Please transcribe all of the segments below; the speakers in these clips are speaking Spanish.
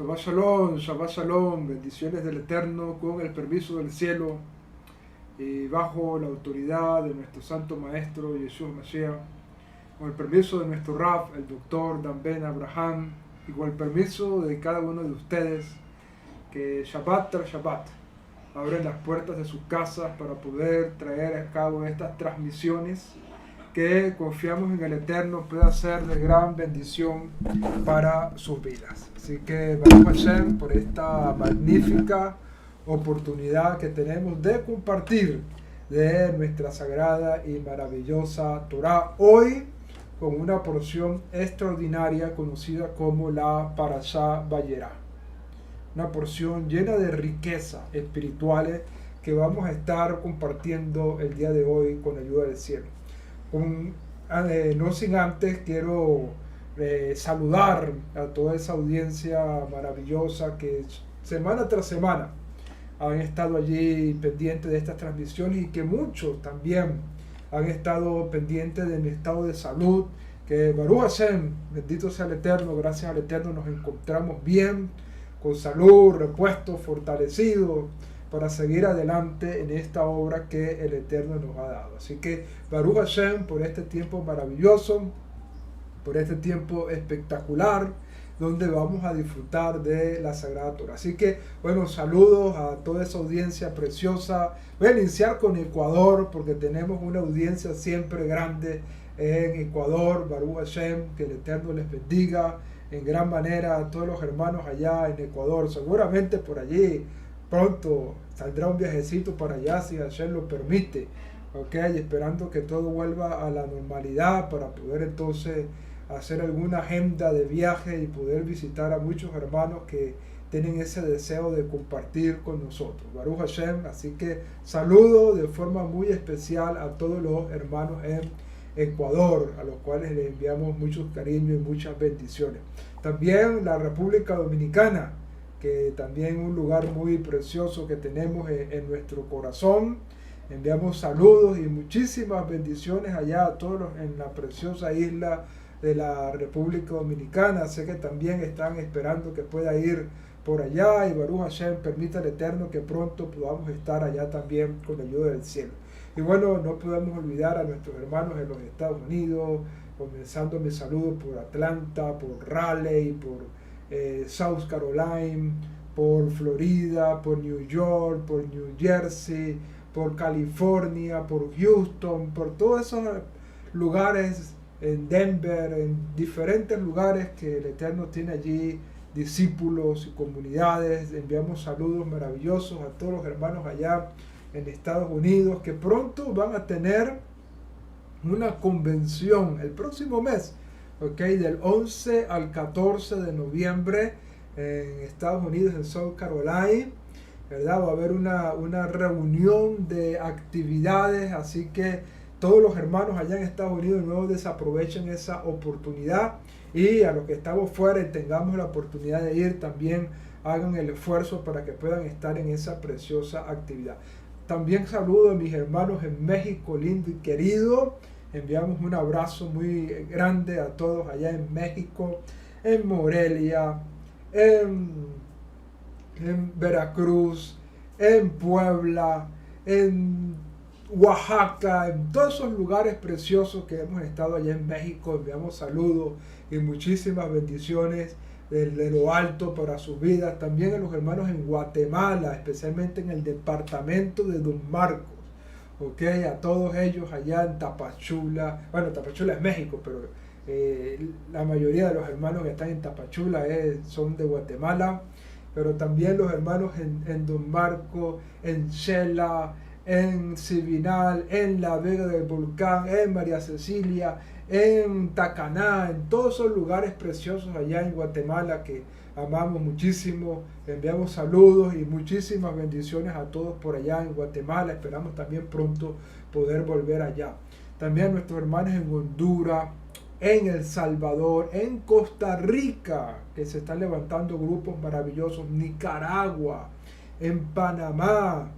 Shabbat Shalom, bendiciones del Eterno con el permiso del cielo y bajo la autoridad de nuestro Santo Maestro Yeshua Mashiach, con el permiso de nuestro Rab, el Doctor Dan Ben Abraham, y con el permiso de cada uno de ustedes, que Shabbat tras Shabbat abren las puertas de sus casas para poder traer a cabo estas transmisiones que confiamos en el Eterno pueda ser de gran bendición para sus vidas. Así que vamos a hacer por esta magnífica oportunidad que tenemos de compartir de nuestra sagrada y maravillosa Torah hoy con una porción extraordinaria conocida como la Parashá Vayera. Una porción llena de riquezas espirituales que vamos a estar compartiendo el día de hoy con ayuda del cielo. No sin antes quiero saludar a toda esa audiencia maravillosa que semana tras semana han estado allí pendientes de estas transmisiones y que muchos también han estado pendientes de mi estado de salud, que Baruch Hashem, bendito sea el Eterno, gracias al Eterno nos encontramos bien, con salud, repuestos, fortalecidos, para seguir adelante en esta obra que el Eterno nos ha dado. Así que Baruch Hashem por este tiempo maravilloso, por este tiempo espectacular, donde vamos a disfrutar de la Sagrada Torah. Así que, bueno, saludos a toda esa audiencia preciosa. Voy a iniciar con Ecuador, porque tenemos una audiencia siempre grande en Ecuador. Baruch Hashem, que el Eterno les bendiga en gran manera a todos los hermanos allá en Ecuador. Seguramente por allí pronto saldrá un viajecito para allá si Hashem lo permite, y esperando que todo vuelva a la normalidad para poder entonces hacer alguna agenda de viaje y poder visitar a muchos hermanos que tienen ese deseo de compartir con nosotros. Baruch Hashem, así que saludo de forma muy especial a todos los hermanos en Ecuador, a los cuales les enviamos muchos cariños y muchas bendiciones. También la República Dominicana, que también es un lugar muy precioso que tenemos en nuestro corazón. Enviamos saludos y muchísimas bendiciones allá a todos en la preciosa isla de la República Dominicana. Sé que también están esperando que pueda ir por allá y Baruch Hashem permita al Eterno que pronto podamos estar allá también con la ayuda del cielo. Y bueno, no podemos olvidar a nuestros hermanos en los Estados Unidos, comenzando mis saludos por Atlanta, por Raleigh, por South Carolina, por Florida, por New York, por New Jersey, por California, por Houston, por todos esos lugares, en Denver, en diferentes lugares que el Eterno tiene allí discípulos y comunidades. Enviamos saludos maravillosos a todos los hermanos allá en Estados Unidos que pronto van a tener una convención el próximo mes, del 11 al 14 de noviembre en Estados Unidos, en South Carolina, ¿verdad? Va a haber una reunión de actividades, así que todos los hermanos allá en Estados Unidos no desaprovechen esa oportunidad, y a los que estamos fuera y tengamos la oportunidad de ir, también hagan el esfuerzo para que puedan estar en esa preciosa actividad. También saludo a mis hermanos en México, lindo y querido. Enviamos un abrazo muy grande a todos allá en México, en Morelia, en Veracruz, en Puebla, en Oaxaca, en todos esos lugares preciosos que hemos estado allá en México. Enviamos saludos y muchísimas bendiciones de lo alto para sus vidas. También a los hermanos en Guatemala, especialmente en el departamento de Don Marcos. A todos ellos allá en Tapachula. Bueno, Tapachula es México, pero la mayoría de los hermanos que están en Tapachula son de Guatemala. Pero también los hermanos en Don Marco, en Shela, en Sibinal, en La Vega del Volcán, en María Cecilia, en Tacaná, en todos esos lugares preciosos allá en Guatemala que amamos muchísimo. Enviamos saludos y muchísimas bendiciones a todos por allá en Guatemala. Esperamos también pronto poder volver allá. También nuestros hermanos en Honduras, en El Salvador, en Costa Rica, que se están levantando grupos maravillosos, Nicaragua, en Panamá,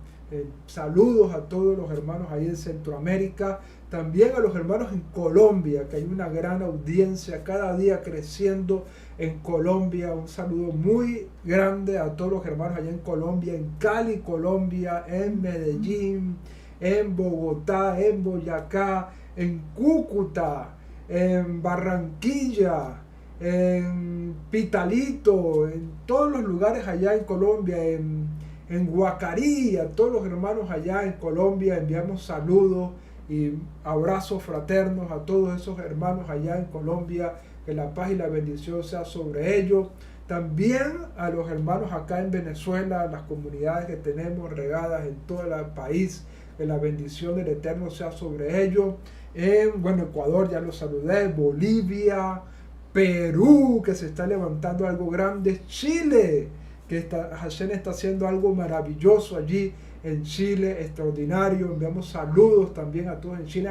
Saludos a todos los hermanos ahí en Centroamérica, también a los hermanos en Colombia, que hay una gran audiencia cada día creciendo en Colombia. Un saludo muy grande a todos los hermanos allá en Colombia, en Cali, Colombia, en Medellín, en Bogotá, en Boyacá, en Cúcuta, en Barranquilla, en Pitalito, en todos los lugares allá en Colombia, en Guacarí, a todos los hermanos allá en Colombia enviamos saludos y abrazos fraternos a todos esos hermanos allá en Colombia, que la paz y la bendición sea sobre ellos. También a los hermanos acá en Venezuela, las comunidades que tenemos regadas en todo el país, que la bendición del Eterno sea sobre ellos. Ecuador ya lo saludé, Bolivia, Perú, que se está levantando algo grande, Chile, que Hashem está haciendo algo maravilloso allí en Chile, extraordinario. Enviamos saludos también a todos en Chile.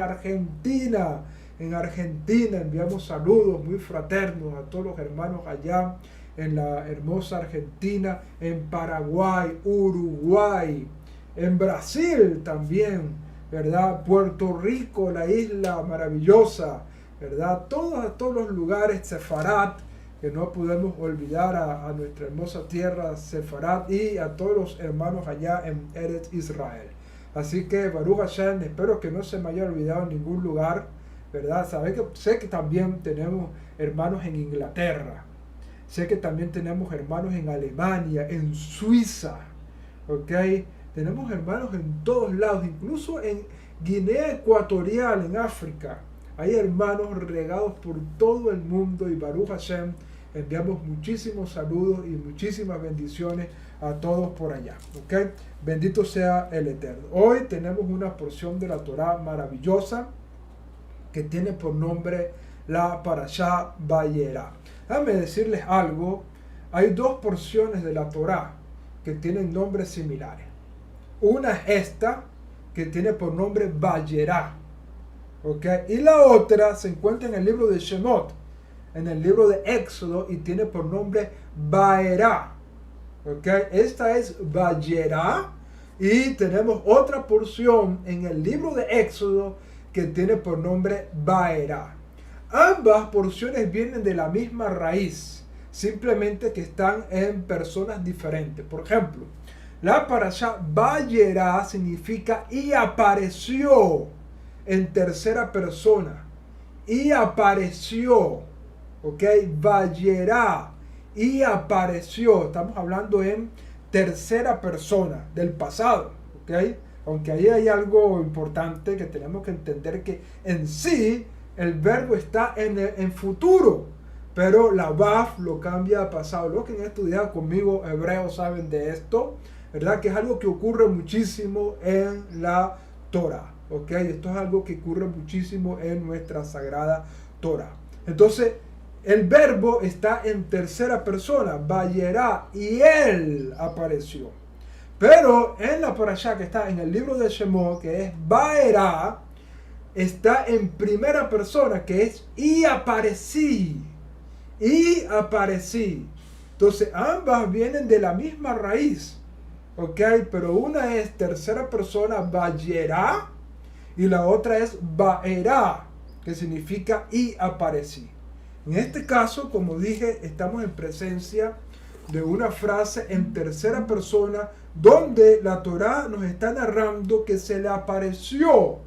En Argentina enviamos saludos muy fraternos a todos los hermanos allá en la hermosa Argentina, en Paraguay, Uruguay, en Brasil también, ¿verdad? Puerto Rico, la isla maravillosa, ¿verdad? Todos los lugares, Sefarat, que no podemos olvidar a nuestra hermosa tierra Sefarat, y a todos los hermanos allá en Eretz Israel. Así que Baruch Hashem, espero que no se me haya olvidado en ningún lugar, ¿verdad? Sé que también tenemos hermanos en Inglaterra, sé que también tenemos hermanos en Alemania, en Suiza, ¿ok? Tenemos hermanos en todos lados, incluso en Guinea Ecuatorial, en África. Hay hermanos regados por todo el mundo, y Baruch Hashem, enviamos muchísimos saludos y muchísimas bendiciones a todos por allá. ¿Ok? Bendito sea el Eterno. Hoy tenemos una porción de la Torá maravillosa que tiene por nombre la Parashá Vayera. Déjame decirles algo. Hay dos porciones de la Torá que tienen nombres similares. Una es esta, que tiene por nombre Vayera. ¿Okay? Y la otra se encuentra en el libro de Shemot, en el libro de Éxodo, y tiene por nombre Vaerá. ¿Okay? Esta es Vayera, y tenemos otra porción en el libro de Éxodo que tiene por nombre Vaerá. Ambas porciones vienen de la misma raíz, simplemente que están en personas diferentes. Por ejemplo, la parashá Vayera significa y apareció en tercera persona, y apareció, ¿ok? Vayera, y apareció, estamos hablando en tercera persona del pasado, ¿ok? Aunque ahí hay algo importante que tenemos que entender, que en sí el verbo está en futuro, pero la Vav lo cambia a pasado. Los que han estudiado conmigo hebreo saben de esto, ¿verdad? Que es algo que ocurre muchísimo en la Torah. ¿Ok? Esto es algo que ocurre muchísimo en nuestra sagrada Torah. Entonces, el verbo está en tercera persona, Vayera, y él apareció. Pero en la parashá que está en el libro de Shemot, que es Vaera, está en primera persona, que es y aparecí. Y aparecí. Entonces, ambas vienen de la misma raíz. ¿Ok? Pero una es tercera persona, Vayera, y la otra es Vaerá, que significa y aparecí. En este caso, como dije, estamos en presencia de una frase en tercera persona, donde la Torá nos está narrando que se le apareció.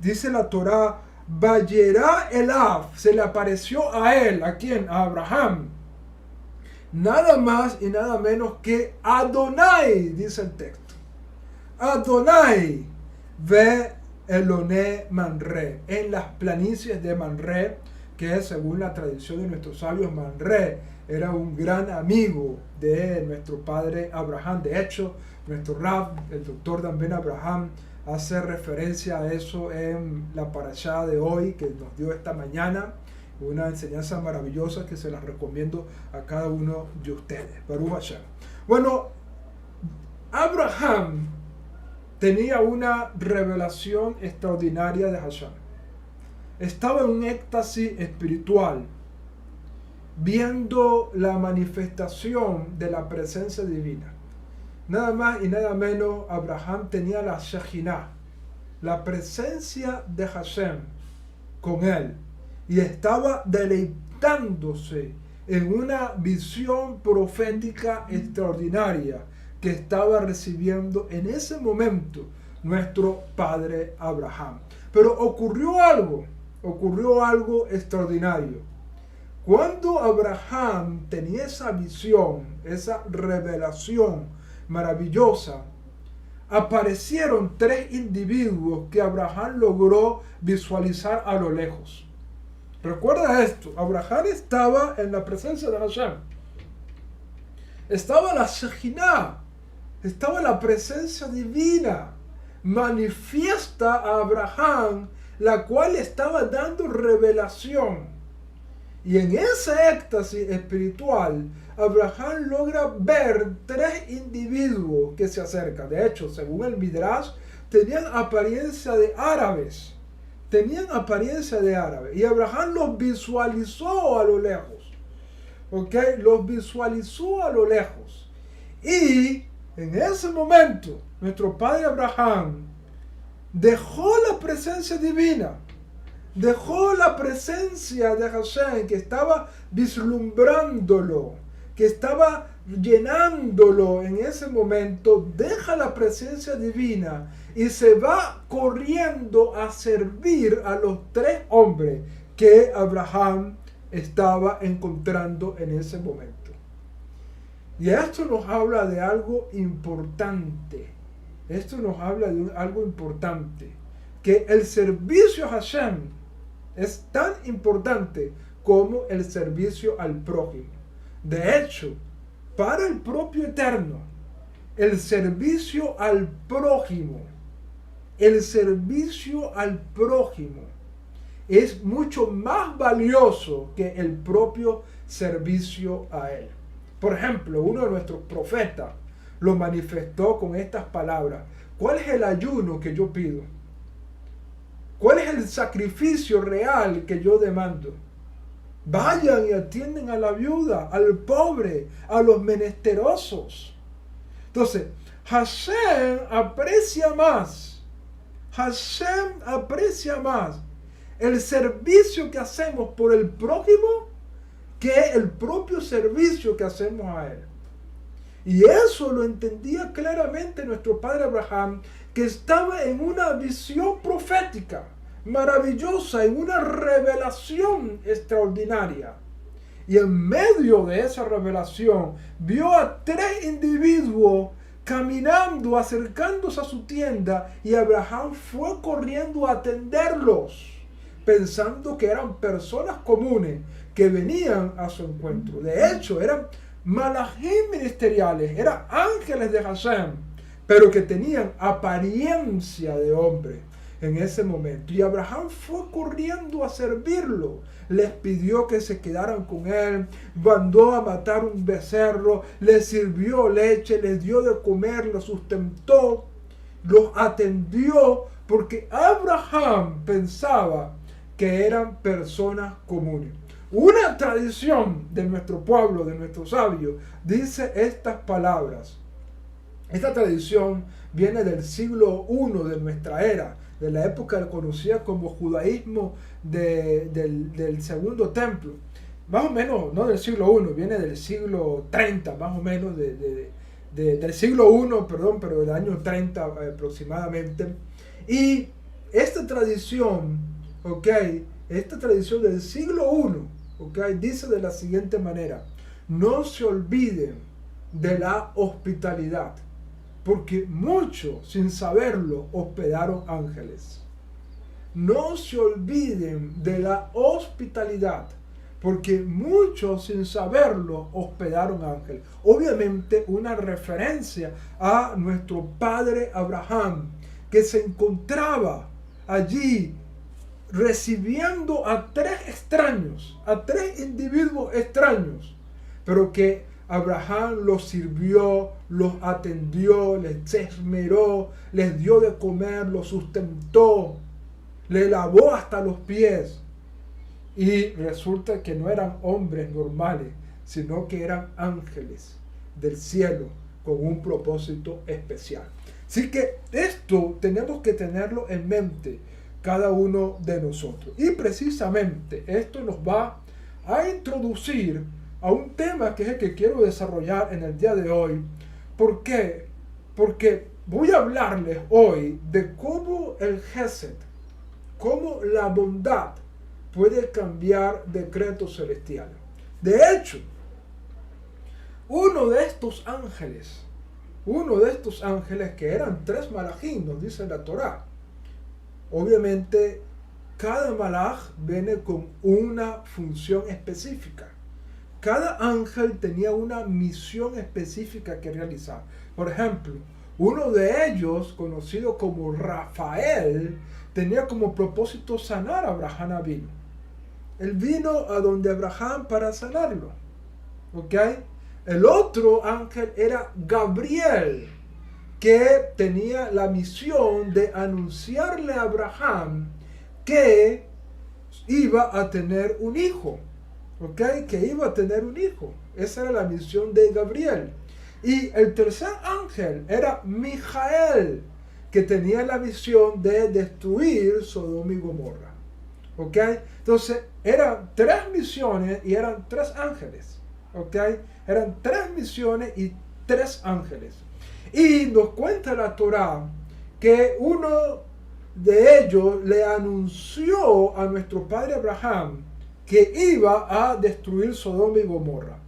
Dice la Torá, Vayera Elav, se le apareció a él. ¿A quién? A Abraham. Nada más y nada menos que Adonai, dice el texto. Adonai. Ve Eloné Manré, en las planicies de Manré, que según la tradición de nuestros sabios, Manré era un gran amigo de nuestro padre Abraham. De hecho, nuestro Rab, el doctor Dan Ben Abraham, hace referencia a eso en la parashá de hoy que nos dio esta mañana. Una enseñanza maravillosa que se las recomiendo a cada uno de ustedes. Baruch Hashem. Bueno, Abraham tenía una revelación extraordinaria de Hashem. Estaba en un éxtasis espiritual, viendo la manifestación de la presencia divina. nada más y nada menos, Abraham tenía la Shejinah, la presencia de Hashem con él, y estaba deleitándose en una visión profética extraordinaria que estaba recibiendo en ese momento nuestro padre Abraham. Pero ocurrió algo extraordinario. Cuando Abraham tenía esa visión, esa revelación maravillosa, aparecieron 3 individuos que Abraham logró visualizar a lo lejos. Recuerda esto, Abraham estaba en la presencia de Hashem. Estaba la Shejinah, estaba la presencia divina, manifiesta a Abraham, la cual estaba dando revelación. Y en ese éxtasis espiritual, Abraham logra ver 3 individuos que se acercan. De hecho, según el Midrash, tenían apariencia de árabes. Y Abraham los visualizó a lo lejos. ¿Ok? Los visualizó a lo lejos. Y en ese momento, nuestro padre Abraham dejó la presencia divina. Dejó la presencia de Hashem, que estaba vislumbrándolo, que estaba llenándolo en ese momento. Deja la presencia divina y se va corriendo a servir a los 3 hombres que Abraham estaba encontrando en ese momento. Y esto nos habla de algo importante. Que el servicio a Hashem es tan importante como el servicio al prójimo. De hecho, para el propio Eterno, el servicio al prójimo es mucho más valioso que el propio servicio a Él. Por ejemplo, uno de nuestros profetas lo manifestó con estas palabras: ¿cuál es el ayuno que yo pido? ¿Cuál es el sacrificio real que yo demando? Vayan y atienden a la viuda, al pobre, a los menesterosos. Entonces, Hashem aprecia más el servicio que hacemos por el prójimo que el propio servicio que hacemos a Él. Y eso lo entendía claramente nuestro padre Abraham, que estaba en una visión profética maravillosa, en una revelación extraordinaria. Y en medio de esa revelación vio a 3 individuos caminando, acercándose a su tienda, y Abraham fue corriendo a atenderlos, pensando que eran personas comunes que venían a su encuentro. De hecho, eran malajim ministeriales, eran ángeles de Hashem, pero que tenían apariencia de hombre en ese momento. Y Abraham fue corriendo a servirlo. Les pidió que se quedaran con él, mandó a matar un becerro, les sirvió leche, les dio de comer, los sustentó, los atendió, porque Abraham pensaba que eran personas comunes. Una tradición de nuestro pueblo, de nuestros sabios, dice estas palabras. Esta tradición viene del siglo I de nuestra era, de la época conocida como judaísmo del segundo templo. Más o menos, no del siglo I, viene del siglo 30, más o menos, del siglo I, perdón, pero del año 30 aproximadamente. Y esta tradición, esta tradición del siglo I, dice de la siguiente manera: no se olviden de la hospitalidad, porque muchos, sin saberlo, hospedaron ángeles. No se olviden de la hospitalidad, porque muchos, sin saberlo, hospedaron ángeles. Obviamente, una referencia a nuestro padre Abraham, que se encontraba allí recibiendo a 3 extraños, a 3 individuos extraños, pero que Abraham los sirvió, los atendió, les esmeró, les dio de comer, los sustentó, le lavó hasta los pies. Y resulta que no eran hombres normales, sino que eran ángeles del cielo con un propósito especial. Así que esto tenemos que tenerlo en mente cada uno de nosotros. Y precisamente esto nos va a introducir a un tema que es el que quiero desarrollar en el día de hoy. ¿Por qué? Porque voy a hablarles hoy de cómo el Gesed, cómo la bondad puede cambiar decretos celestiales. De hecho, uno de estos ángeles que eran 3 malajim, nos dice la Torá. Obviamente, cada malaj viene con una función específica. Cada ángel tenía una misión específica que realizar. Por ejemplo, uno de ellos, conocido como Rafael, tenía como propósito sanar a Abraham Avinu. Él vino a donde Abraham para sanarlo. ¿Ok? El otro ángel era Gabriel, que tenía la misión de anunciarle a Abraham que iba a tener un hijo. ¿Ok? Que iba a tener un hijo. Esa era la misión de Gabriel. Y el tercer ángel era Mijael, que tenía la misión de destruir Sodoma y Gomorra. ¿Ok? Entonces, eran 3 misiones y eran 3 ángeles. ¿Ok? Eran 3 misiones y 3 ángeles. Y nos cuenta la Torá que uno de ellos le anunció a nuestro padre Abraham que iba a destruir Sodoma y Gomorra.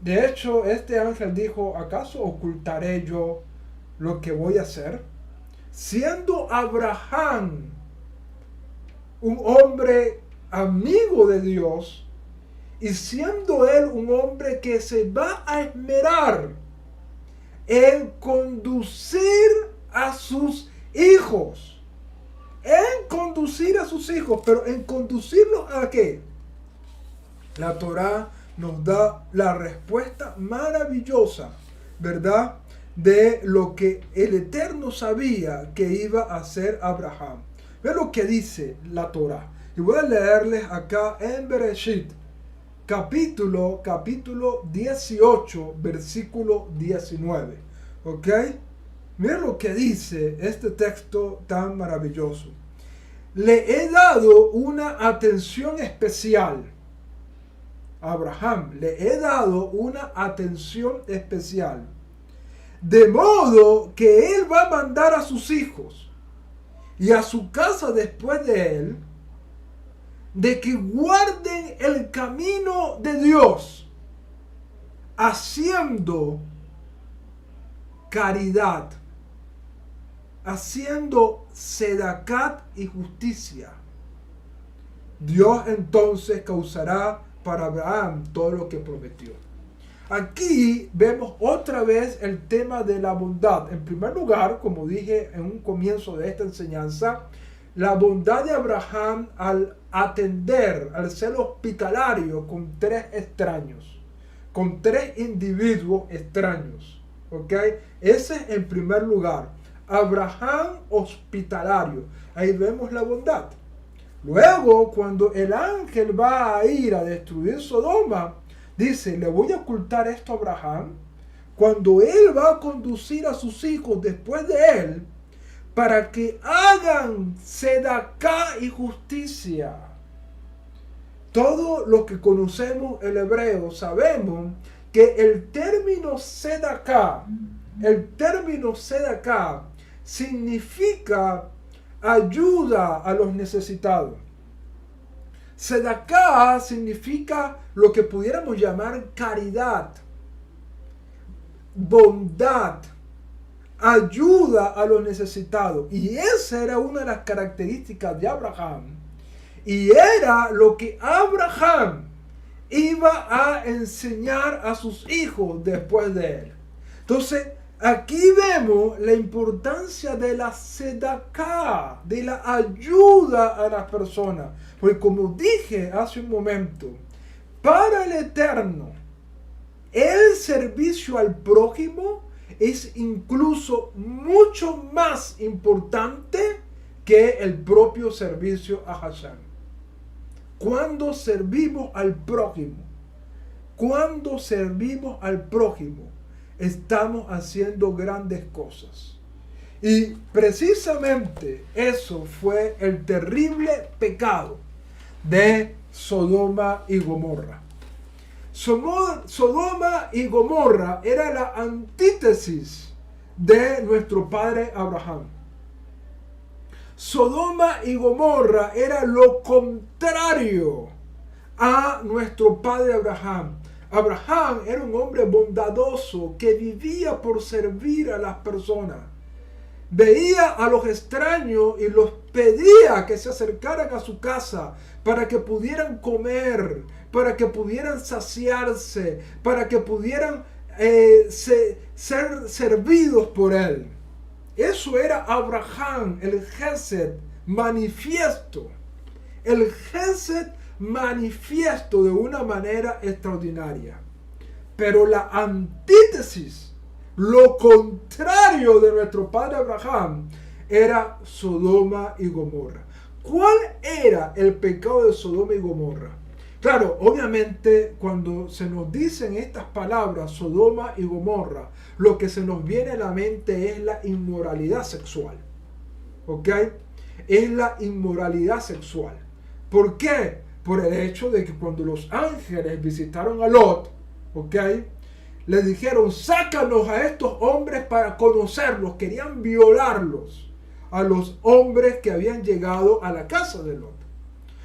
De hecho, este ángel dijo, ¿acaso ocultaré yo lo que voy a hacer? Siendo Abraham un hombre amigo de Dios y siendo él un hombre que se va a esmerar en conducir a sus hijos. En conducir a sus hijos, pero en conducirlos ¿a qué? La Torá nos da la respuesta maravillosa, ¿verdad? De lo que el Eterno sabía que iba a hacer Abraham. Ve lo que dice la Torá. Y voy a leerles acá en Bereshit, capítulo 18, versículo 19. ¿Ok? Miren lo que dice este texto tan maravilloso. Le he dado una atención especial. Abraham, le he dado una atención especial. De modo que él va a mandar a sus hijos y a su casa después de él, de que guarden el camino de Dios, haciendo caridad, haciendo sedacat y justicia. Dios entonces causará para Abraham todo lo que prometió. Aquí vemos otra vez el tema de la bondad. En primer lugar, como dije en un comienzo de esta enseñanza, la bondad de Abraham al atender, al ser hospitalario con 3 extraños, con 3 individuos extraños. ¿Ok? Ese es en primer lugar. Abraham hospitalario. Ahí vemos la bondad. Luego, cuando el ángel va a ir a destruir Sodoma, dice, le voy a ocultar esto a Abraham, cuando él va a conducir a sus hijos después de él, para que hagan sedaká y justicia. Todo lo que conocemos el hebreo, sabemos que el término sedaká significa ayuda a los necesitados. Sedaká significa lo que pudiéramos llamar caridad, bondad, ayuda a los necesitados. Y esa era una de las características de Abraham. Y era lo que Abraham iba a enseñar a sus hijos después de él. Entonces, aquí vemos la importancia de la sedaká, de la ayuda a las personas. Porque como dije hace un momento, para el Eterno, el servicio al prójimo es incluso mucho más importante que el propio servicio a Hashem. Cuando servimos al prójimo, estamos haciendo grandes cosas. Y precisamente eso fue el terrible pecado de Sodoma y Gomorra. Sodoma y Gomorra era la antítesis de nuestro padre Abraham. Sodoma y Gomorra era lo contrario a nuestro padre Abraham. Abraham era un hombre bondadoso que vivía por servir a las personas. Veía a los extraños y los pedía que se acercaran a su casa para que pudieran comer, para que pudieran saciarse, para que pudieran ser servidos por él. Eso era Abraham, el Gesed manifiesto. El Gesed manifiesto de una manera extraordinaria. Pero la antítesis, lo contrario de nuestro padre Abraham, era Sodoma y Gomorra. ¿Cuál era el pecado de Sodoma y Gomorra? Claro, obviamente cuando se nos dicen estas palabras, Sodoma y Gomorra, lo que se nos viene a la mente es la inmoralidad sexual. ¿Ok? Es la inmoralidad sexual. ¿Por qué? Por el hecho de que cuando los ángeles visitaron a Lot, ¿ok?, le dijeron, sácanos a estos hombres para conocerlos. Querían violarlos a los hombres que habían llegado a la casa de Lot.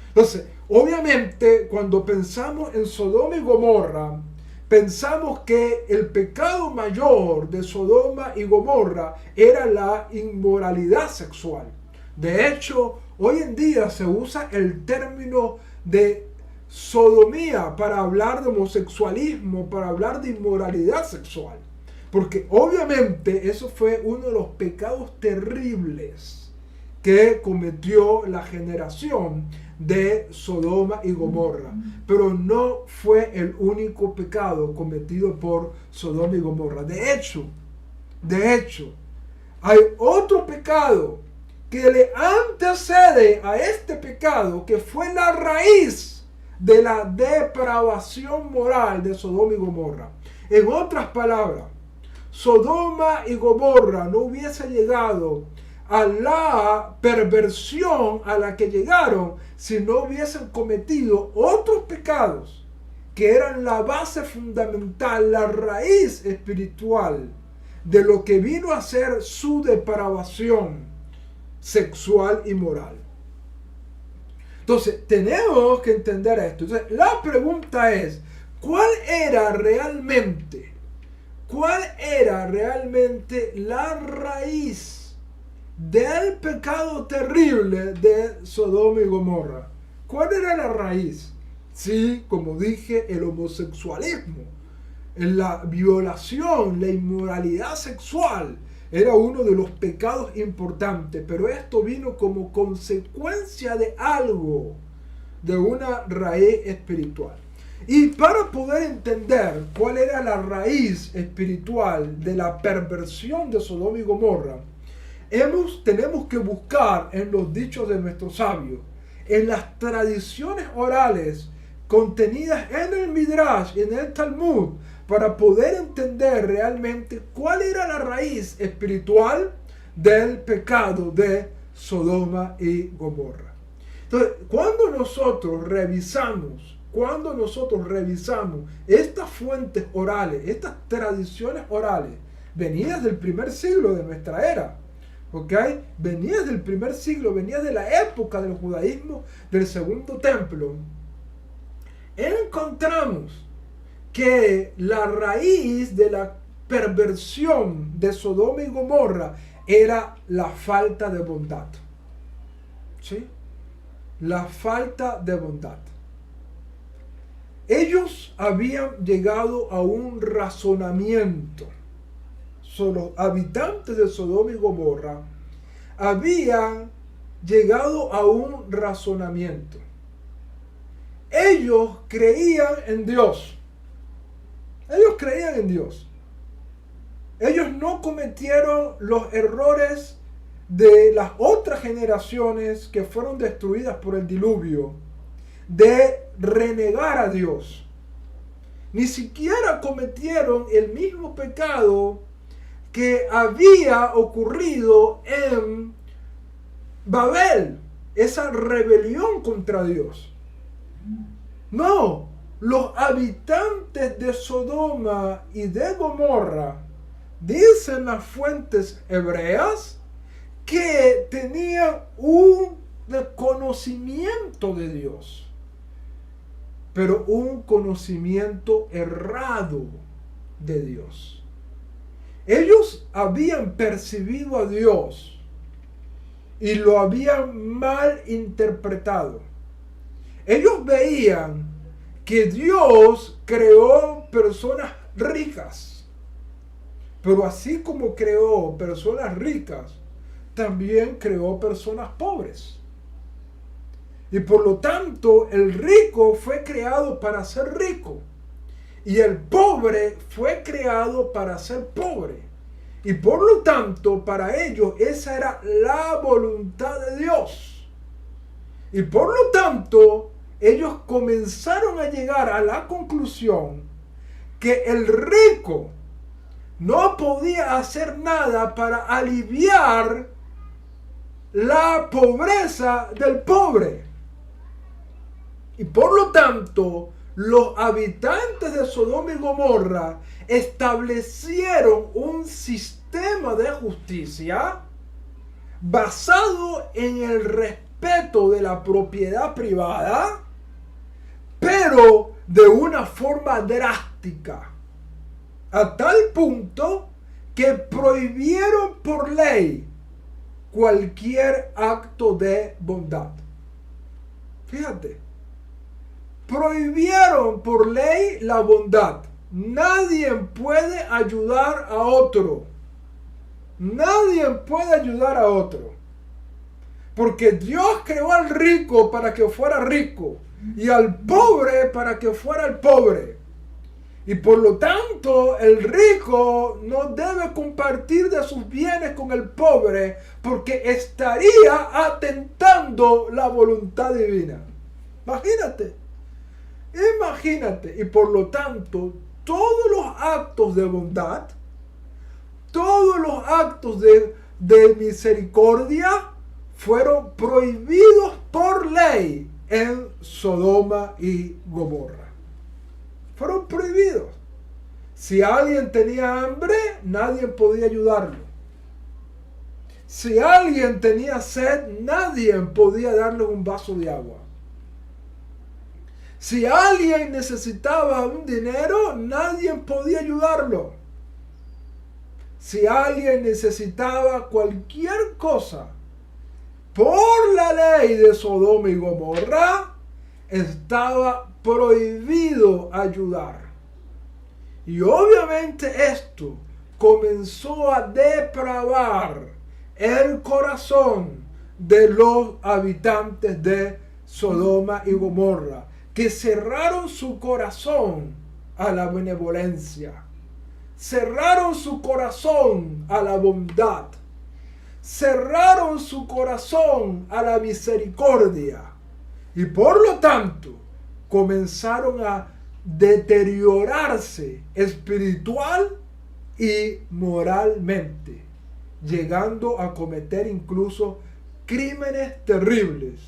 Entonces, obviamente, cuando pensamos en Sodoma y Gomorra, pensamos que el pecado mayor de Sodoma y Gomorra era la inmoralidad sexual. De hecho, hoy en día se usa el término de sodomía para hablar de homosexualismo, para hablar de inmoralidad sexual. Porque obviamente eso fue uno de los pecados terribles que cometió la generación de Sodoma y Gomorra. Pero no fue el único pecado cometido por Sodoma y Gomorra. De hecho, hay otro pecado que le antecede a este pecado, que fue la raíz de la depravación moral de Sodoma y Gomorra. En otras palabras, Sodoma y Gomorra no hubiese llegado a la perversión a la que llegaron si no hubiesen cometido otros pecados que eran la base fundamental, la raíz espiritual de lo que vino a ser su depravación sexual y moral. Entonces, tenemos que entender esto. Entonces, la pregunta es, ¿cuál era realmente la raíz del pecado terrible de Sodoma y Gomorra? ¿Cuál era la raíz? Sí, como dije, el homosexualismo, la violación, la inmoralidad sexual era uno de los pecados importantes, pero esto vino como consecuencia de algo, de una raíz espiritual. Y para poder entender cuál era la raíz espiritual de la perversión de Sodoma y Gomorra, tenemos que buscar en los dichos de nuestros sabios, en las tradiciones orales contenidas en el Midrash y en el Talmud, para poder entender realmente cuál era la raíz espiritual del pecado de Sodoma y Gomorra. Entonces, cuando nosotros revisamos estas fuentes orales, estas tradiciones orales, venidas del primer siglo de nuestra era, ¿ok? Venidas del primer siglo, venidas de la época del judaísmo del segundo templo, encontramos que la raíz de la perversión de Sodoma y Gomorra era la falta de bondad. ¿Sí? La falta de bondad. Ellos habían llegado a un razonamiento. Los habitantes de Sodoma y Gomorra habían llegado a un razonamiento. Ellos creían en Dios. Ellos no cometieron los errores de las otras generaciones que fueron destruidas por el diluvio, de renegar a Dios. ni siquiera cometieron el mismo pecado que había ocurrido en Babel, esa rebelión contra Dios. No, los habitantes de Sodoma y de Gomorra, dicen las fuentes hebreas, que tenían un conocimiento de Dios, pero un conocimiento errado de Dios. Ellos habían percibido a Dios y lo habían mal interpretado. Ellos veían que Dios creó personas ricas, pero así como creó personas ricas, también creó personas pobres. Y por lo tanto, el rico fue creado para ser rico y el pobre fue creado para ser pobre. Y por lo tanto, para ellos esa era la voluntad de Dios. Y por lo tanto, ellos comenzaron a llegar a la conclusión que el rico no podía hacer nada para aliviar la pobreza del pobre. Y por lo tanto, los habitantes de Sodoma y Gomorra establecieron un sistema de justicia basado en el respeto de la propiedad privada, pero de una forma drástica, a tal punto que prohibieron por ley cualquier acto de bondad. Fíjate, prohibieron por ley la bondad. Nadie puede ayudar a otro. Nadie puede ayudar a otro. Porque Dios creó al rico para que fuera rico y al pobre para que fuera el pobre. Y por lo tanto, el rico no debe compartir de sus bienes con el pobre porque estaría atentando la voluntad divina. Imagínate. Imagínate. Y por lo tanto, todos los actos de bondad, todos los actos de misericordia fueron prohibidos por ley en Sodoma y Gomorra. Fueron prohibidos. Si alguien tenía hambre, nadie podía ayudarlo. Si alguien tenía sed, nadie podía darle un vaso de agua. Si alguien necesitaba un dinero, nadie podía ayudarlo. Si alguien necesitaba cualquier cosa, por la ley de Sodoma y Gomorra, estaba prohibido ayudar. Y obviamente esto comenzó a depravar el corazón de los habitantes de Sodoma y Gomorra, que cerraron su corazón a la benevolencia, cerraron su corazón a la bondad, cerraron su corazón a la misericordia y por lo tanto comenzaron a deteriorarse espiritual y moralmente, llegando a cometer incluso crímenes terribles,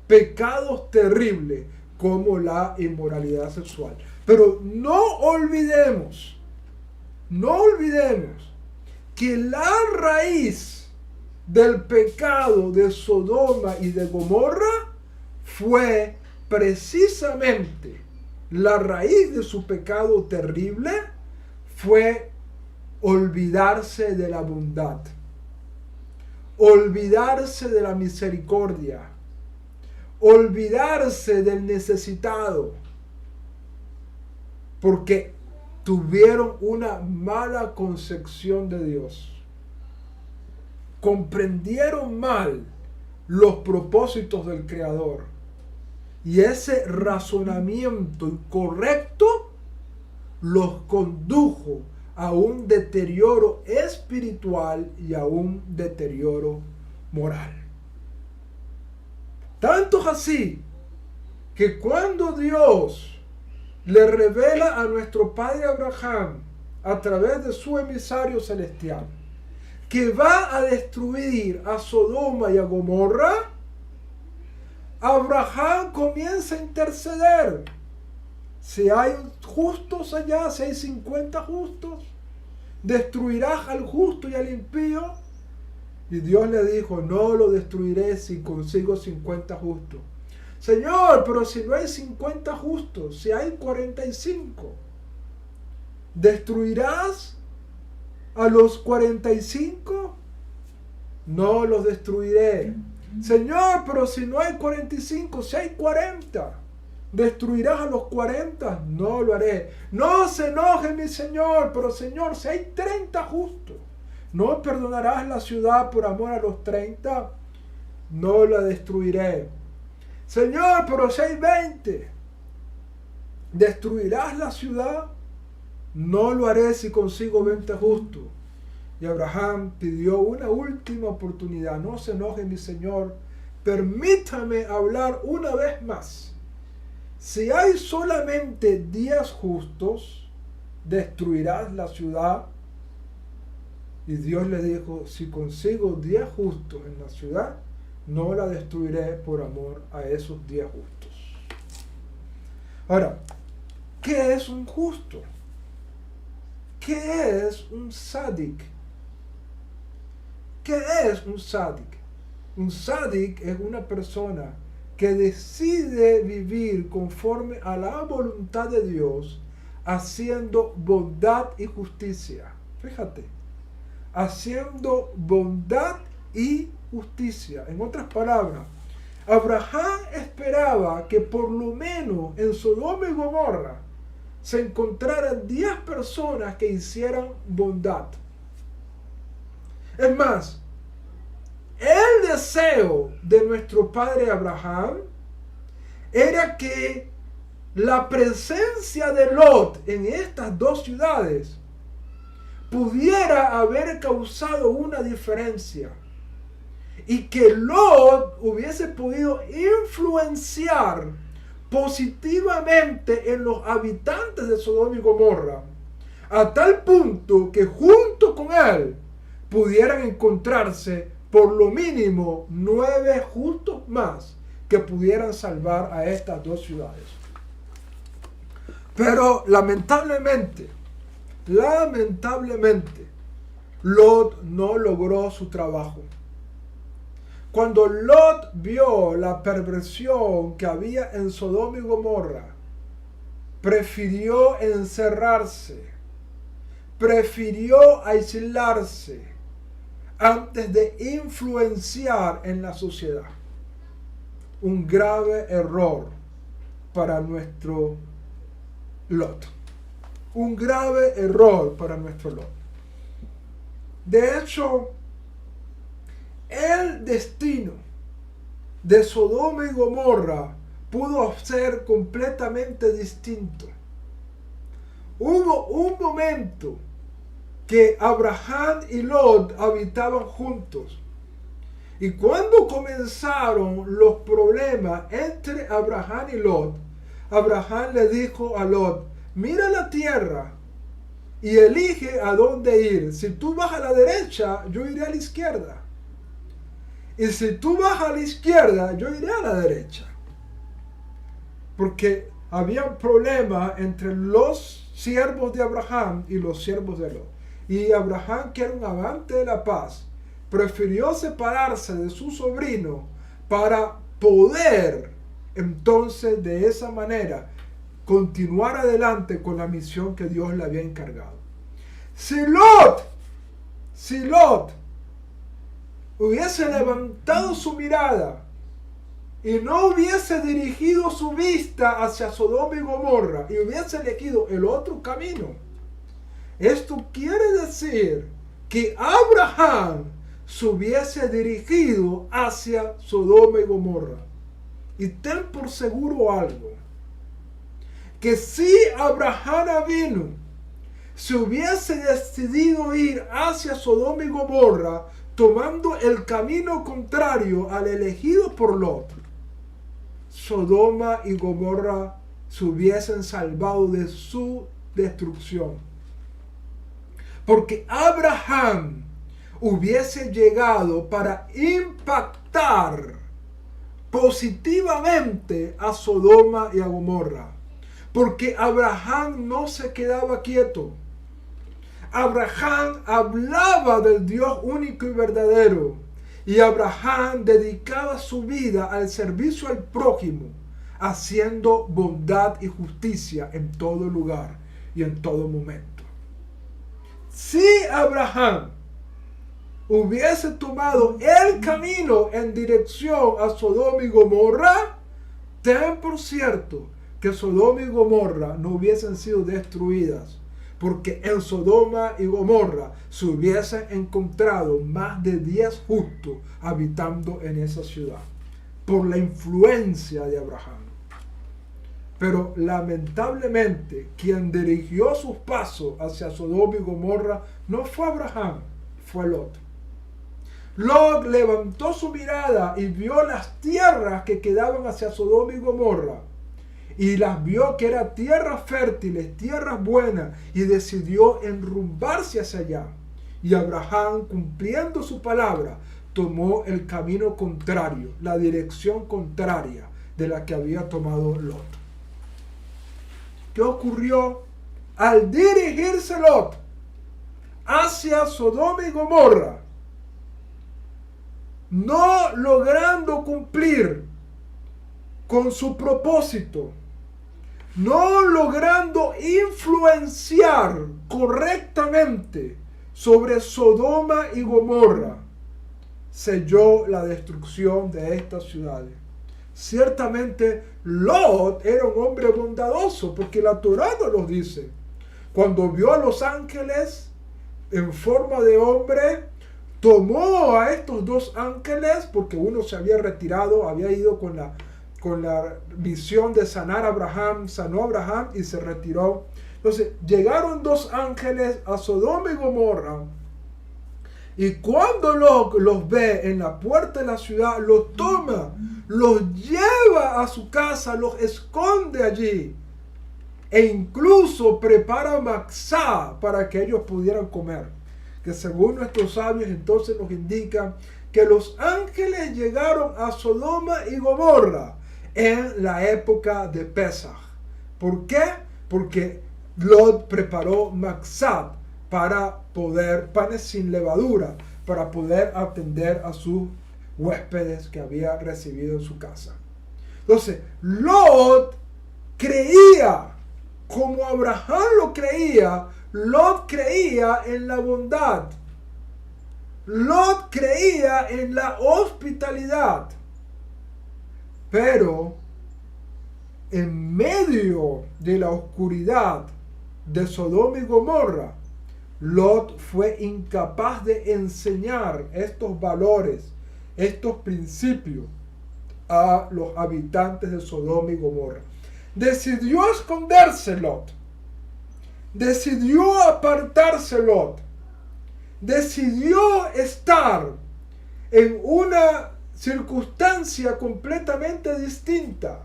pecados terribles como la inmoralidad sexual. Pero no olvidemos que la raíz del pecado de Sodoma y de Gomorra fue precisamente la raíz de su pecado terrible fue olvidarse de la bondad, olvidarse de la misericordia, olvidarse del necesitado, porque tuvieron una mala concepción de Dios. Comprendieron mal los propósitos del Creador. Y ese razonamiento incorrecto los condujo a un deterioro espiritual y a un deterioro moral. Tanto es así que cuando Dios le revela a nuestro padre Abraham, a través de su emisario celestial, que va a destruir a Sodoma y a Gomorra, Abraham comienza a interceder. Si hay justos allá, si hay 50 justos, ¿destruirás al justo y al impío? Y Dios le dijo, no lo destruiré si consigo 50 justos. Señor, pero si no hay 50 justos, si hay 45, ¿destruirás a los 45? No los destruiré. Señor, pero si no hay 45, si hay 40, ¿destruirás a los 40? No lo haré. No se enoje mi Señor, pero Señor, si hay 30 justos, ¿no perdonarás la ciudad por amor a los 30? No la destruiré. Señor, pero si hay 20, ¿destruirás la ciudad? No lo haré si consigo 20 justos. Y Abraham pidió una última oportunidad. No se enoje mi Señor, permítame hablar una vez más. Si hay solamente 10 justos, ¿destruirás la ciudad? Y Dios le dijo, si consigo 10 justos en la ciudad, no la destruiré por amor a esos 10 justos. Ahora, ¿qué es un justo? ¿Qué es un sádic? ¿Qué es un sádic? Un sádic es una persona que decide vivir conforme a la voluntad de Dios, haciendo bondad y justicia. Fíjate, haciendo bondad y justicia. En otras palabras, Abraham esperaba que por lo menos en Sodoma y Gomorra se encontraran 10 personas que hicieran bondad. Es más, el deseo de nuestro padre Abraham era que la presencia de Lot en estas dos ciudades pudiera haber causado una diferencia y que Lot hubiese podido influenciar positivamente en los habitantes de Sodoma y Gomorra, a tal punto que junto con él pudieran encontrarse por lo mínimo 9 justos más que pudieran salvar a estas dos ciudades. Pero lamentablemente, Lot no logró su trabajo. Cuando Lot vio la perversión que había en Sodoma y Gomorra, prefirió encerrarse, prefirió aislarse antes de influenciar en la sociedad. Un grave error para nuestro Lot. Un grave error para nuestro Lot. De hecho, el destino de Sodoma y Gomorra pudo ser completamente distinto. Hubo un momento que Abraham y Lot habitaban juntos. Y cuando comenzaron los problemas entre Abraham y Lot, Abraham le dijo a Lot, mira la tierra y elige a dónde ir. Si tú vas a la derecha, yo iré a la izquierda. Y si tú vas a la izquierda, yo iré a la derecha. Porque había problemas entre los siervos de Abraham y los siervos de Lot. Y Abraham, que era un amante de la paz, prefirió separarse de su sobrino para poder entonces de esa manera continuar adelante con la misión que Dios le había encargado. Si Lot hubiese levantado su mirada y no hubiese dirigido su vista hacia Sodoma y Gomorra y hubiese elegido el otro camino, esto quiere decir que Abraham se hubiese dirigido hacia Sodoma y Gomorra. Y ten por seguro algo, que si Abraham Avinu se hubiese decidido ir hacia Sodoma y Gomorra, tomando el camino contrario al elegido por Lot, Sodoma y Gomorra se hubiesen salvado de su destrucción. Porque Abraham hubiese llegado para impactar positivamente a Sodoma y a Gomorra. Porque Abraham no se quedaba quieto. Abraham hablaba del Dios único y verdadero. Y Abraham dedicaba su vida al servicio al prójimo, haciendo bondad y justicia en todo lugar y en todo momento. Si Abraham hubiese tomado el camino en dirección a Sodoma y Gomorra, ten por cierto que Sodoma y Gomorra no hubiesen sido destruidas, porque en Sodoma y Gomorra se hubiesen encontrado más de 10 justos habitando en esa ciudad, por la influencia de Abraham. Pero lamentablemente, quien dirigió sus pasos hacia Sodoma y Gomorra no fue Abraham, fue Lot. Lot levantó su mirada y vio las tierras que quedaban hacia Sodoma y Gomorra, y las vio que eran tierras fértiles, tierras buenas, y decidió enrumbarse hacia allá. Y Abraham, cumpliendo su palabra, tomó el camino contrario, la dirección contraria de la que había tomado Lot. ¿Qué ocurrió? Al dirigirse Lot hacia Sodoma y Gomorra, no logrando cumplir con su propósito, no logrando influenciar correctamente sobre Sodoma y Gomorra, selló la destrucción de estas ciudades. Ciertamente Lot era un hombre bondadoso, porque la Torá nos lo dice. Cuando vio a los ángeles en forma de hombre, tomó a estos 2 ángeles, porque uno se había retirado, había ido con la misión de sanar a Abraham, sanó a Abraham y se retiró. Entonces llegaron 2 ángeles a Sodoma y Gomorra, y cuando los ve en la puerta de la ciudad, los toma, los lleva a su casa, los esconde allí, e incluso prepara matzá para que ellos pudieran comer. Que según nuestros sabios entonces nos indican que los ángeles llegaron a Sodoma y Gomorra en la época de Pesaj. ¿Por qué? Porque Lot preparó matzah para poder, panes sin levadura, para poder atender a sus huéspedes que había recibido en su casa. Entonces, Lot creía, como Abraham lo creía, Lot creía en la bondad. Lot creía en la hospitalidad. Pero en medio de la oscuridad de Sodoma y Gomorra, Lot fue incapaz de enseñar estos valores, estos principios a los habitantes de Sodoma y Gomorra. Decidió esconderse Lot. Decidió apartarse Lot. Decidió estar en una circunstancia completamente distinta.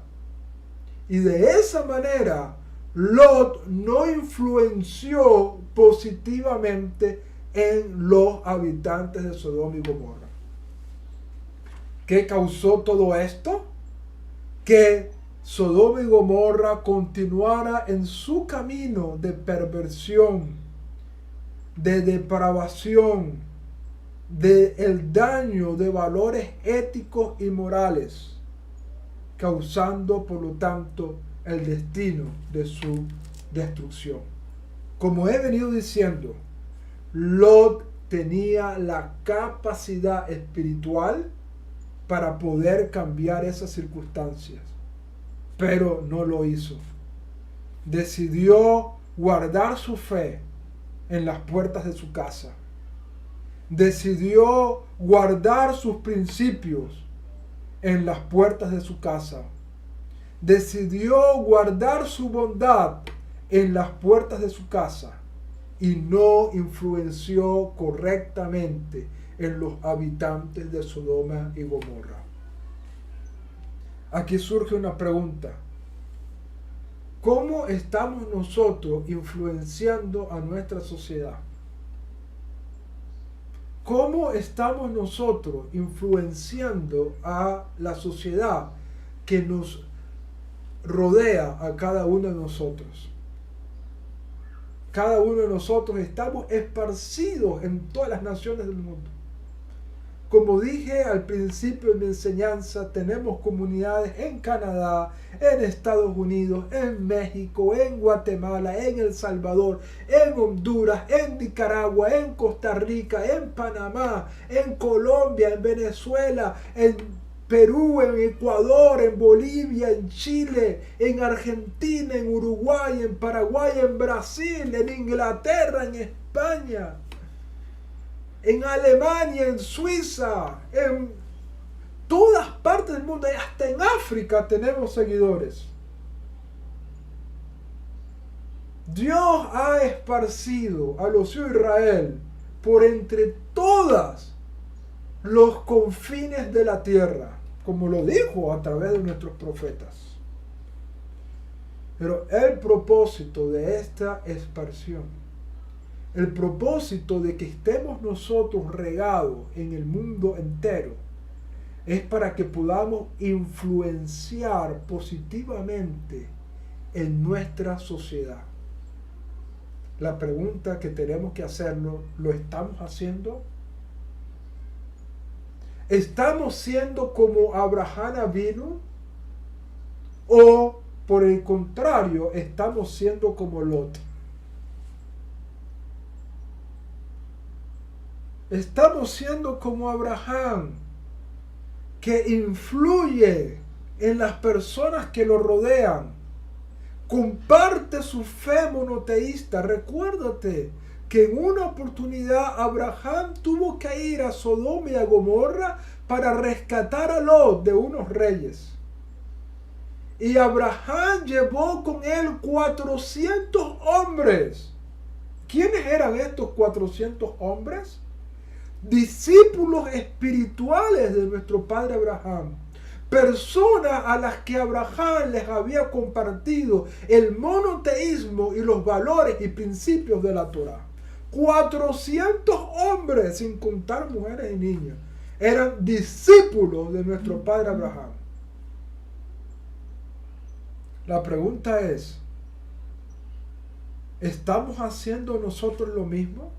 Y de esa manera, Lot no influenció positivamente en los habitantes de Sodoma y Gomorra. ¿Qué causó todo esto? Que Sodoma y Gomorra continuara en su camino de perversión, de depravación, de el daño de valores éticos y morales, causando por lo tanto el destino de su destrucción. Como he venido diciendo, Lot tenía la capacidad espiritual para poder cambiar esas circunstancias, pero no lo hizo. Decidió guardar su fe en las puertas de su casa. Decidió guardar sus principios en las puertas de su casa. Decidió guardar su bondad en las puertas de su casa y no influenció correctamente en los habitantes de Sodoma y Gomorra. Aquí surge una pregunta. ¿Cómo estamos nosotros influenciando a nuestra sociedad? ¿Cómo estamos nosotros influenciando a la sociedad que nos rodea a cada uno de nosotros? Cada uno de nosotros estamos esparcidos en todas las naciones del mundo. Como dije al principio de mi enseñanza, tenemos comunidades en Canadá, en Estados Unidos, en México, en Guatemala, en El Salvador, en Honduras, en Nicaragua, en Costa Rica, en Panamá, en Colombia, en Venezuela, en Perú, en Ecuador, en Bolivia, en Chile, en Argentina, en Uruguay, en Paraguay, en Brasil, en Inglaterra, en España, en Alemania, en Suiza, en todas partes del mundo, hasta en África tenemos seguidores. Dios ha esparcido a los hijos de Israel por entre todas los confines de la tierra, como lo dijo a través de nuestros profetas. Pero el propósito de esta esparción, el propósito de que estemos nosotros regados en el mundo entero, es para que podamos influenciar positivamente en nuestra sociedad. La pregunta que tenemos que hacernos, ¿lo estamos haciendo? ¿Estamos siendo como Abraham vino? ¿O por el contrario, estamos siendo como Lot? Estamos siendo como Abraham, que influye en las personas que lo rodean, comparte su fe monoteísta. Recuérdate que en una oportunidad Abraham tuvo que ir a Sodoma y a Gomorra para rescatar a Lot de unos reyes. Y Abraham llevó con él 400 hombres. ¿Quiénes eran estos 400 hombres? Discípulos espirituales de nuestro padre Abraham, personas a las que Abraham les había compartido el monoteísmo y los valores y principios de la Torá. 400 hombres, sin contar mujeres y niños, eran discípulos de nuestro padre Abraham. La pregunta es, ¿estamos haciendo nosotros lo mismo?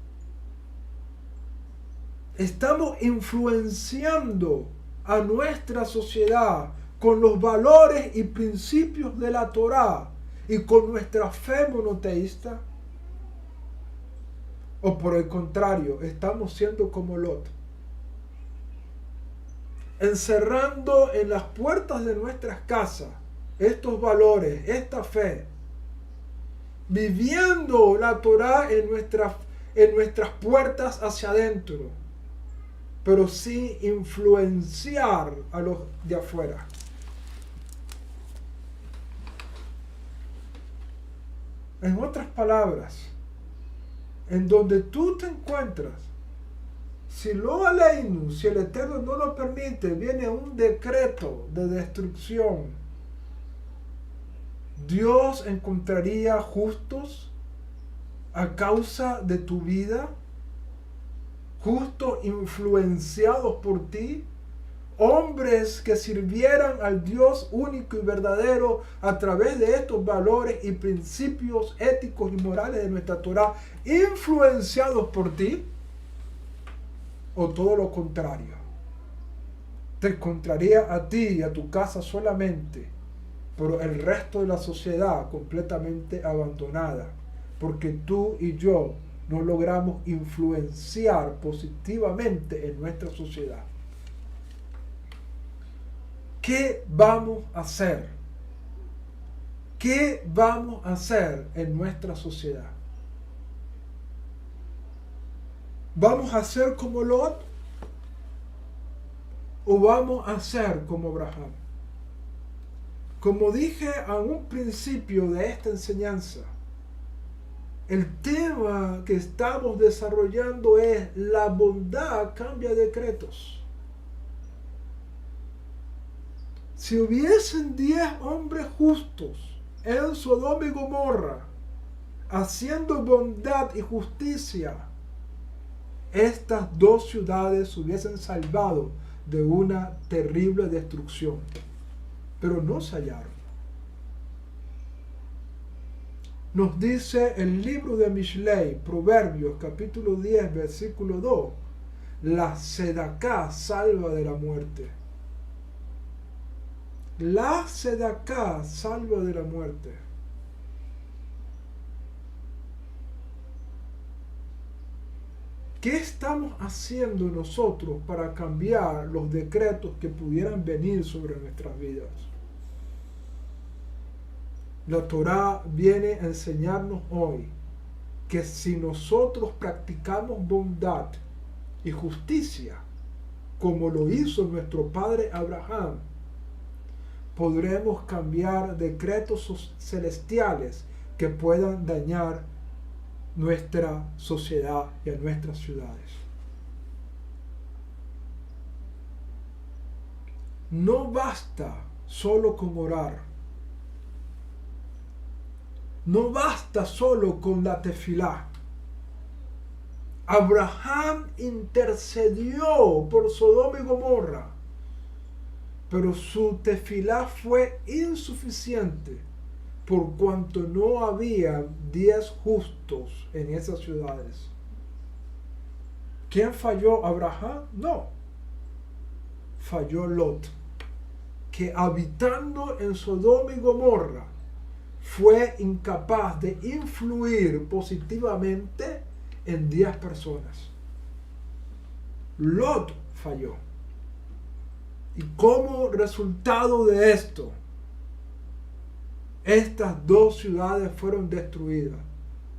¿Estamos influenciando a nuestra sociedad con los valores y principios de la Torá y con nuestra fe monoteísta? ¿O por el contrario, estamos siendo como Lot, encerrando en las puertas de nuestras casas estos valores, esta fe, viviendo la Torá en nuestras puertas hacia adentro, pero sin influenciar a los de afuera? En otras palabras, en donde tú te encuentras, si lo aleinu, si el Eterno no lo permite, viene un decreto de destrucción, ¿Dios encontraría justos a causa de tu vida? ¿Justos influenciados por ti? Hombres que sirvieran al Dios único y verdadero a través de estos valores y principios éticos y morales de nuestra Torá, influenciados por ti, o todo lo contrario, te encontraría a ti y a tu casa solamente, pero el resto de la sociedad completamente abandonada, porque tú y yo no logramos influenciar positivamente en nuestra sociedad. ¿Qué vamos a hacer? ¿Qué vamos a hacer en nuestra sociedad? ¿Vamos a ser como Lot? ¿O vamos a ser como Abraham? Como dije a un principio de esta enseñanza, el tema que estamos desarrollando es: la bondad cambia decretos. Si hubiesen 10 hombres justos en Sodoma y Gomorra, haciendo bondad y justicia, estas dos ciudades se hubiesen salvado de una terrible destrucción. Pero no se hallaron. Nos dice el libro de Mishlei, Proverbios, capítulo 10, versículo 2, la sedaká salva de la muerte. La sedaká salva de la muerte. ¿Qué estamos haciendo nosotros para cambiar los decretos que pudieran venir sobre nuestras vidas? La Torá viene a enseñarnos hoy que si nosotros practicamos bondad y justicia, como lo hizo nuestro padre Abraham, podremos cambiar decretos celestiales que puedan dañar nuestra sociedad y a nuestras ciudades. No basta solo con orar. No basta solo con la tefilá. Abraham intercedió por Sodoma y Gomorra, pero su tefilá fue insuficiente por cuanto no había 10 justos en esas ciudades. ¿Quién falló? ¿Abraham? No. Falló Lot, que habitando en Sodoma y Gomorra fue incapaz de influir positivamente en 10 personas. Lot falló. Y como resultado de esto, estas dos ciudades fueron destruidas.